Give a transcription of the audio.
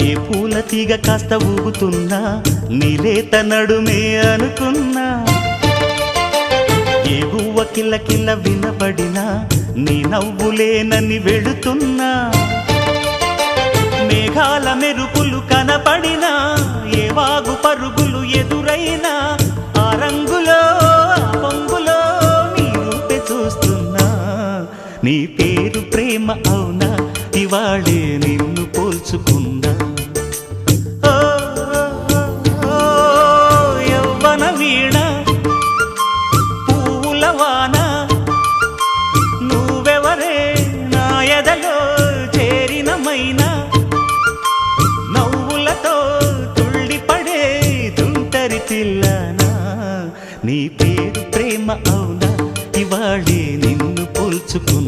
ఏ పూల తీగ కాస్త ఊగుతున్నా నీలేత నడుమే అనుకున్నా, ఏ గువ్వ కిల్ల కిల్ల వినబడినా నీ నవ్వులేనని వెళుతున్నా, మేఘాల మెరుపులు కనపడినా ఏ వాగు పరుగులు ఎదురైనా ఆ రంగులో ఆ పొంగులో నీ రూపే చూస్తున్నా. నీ పేరు ప్రేమ అవునా, ఇవాళే నిన్ను పోల్చుకున్నా. యవ్వన వీణ పూల వాన నువ్వెవరే నా ఎదలో చేరిన మైనా, నవ్వులతో తుళ్ళిపడే తుంటరి పిల్లనా. నీ పేరు ప్రేమ అవునా, ఇవాళే నిన్ను పోల్చుకున్నా.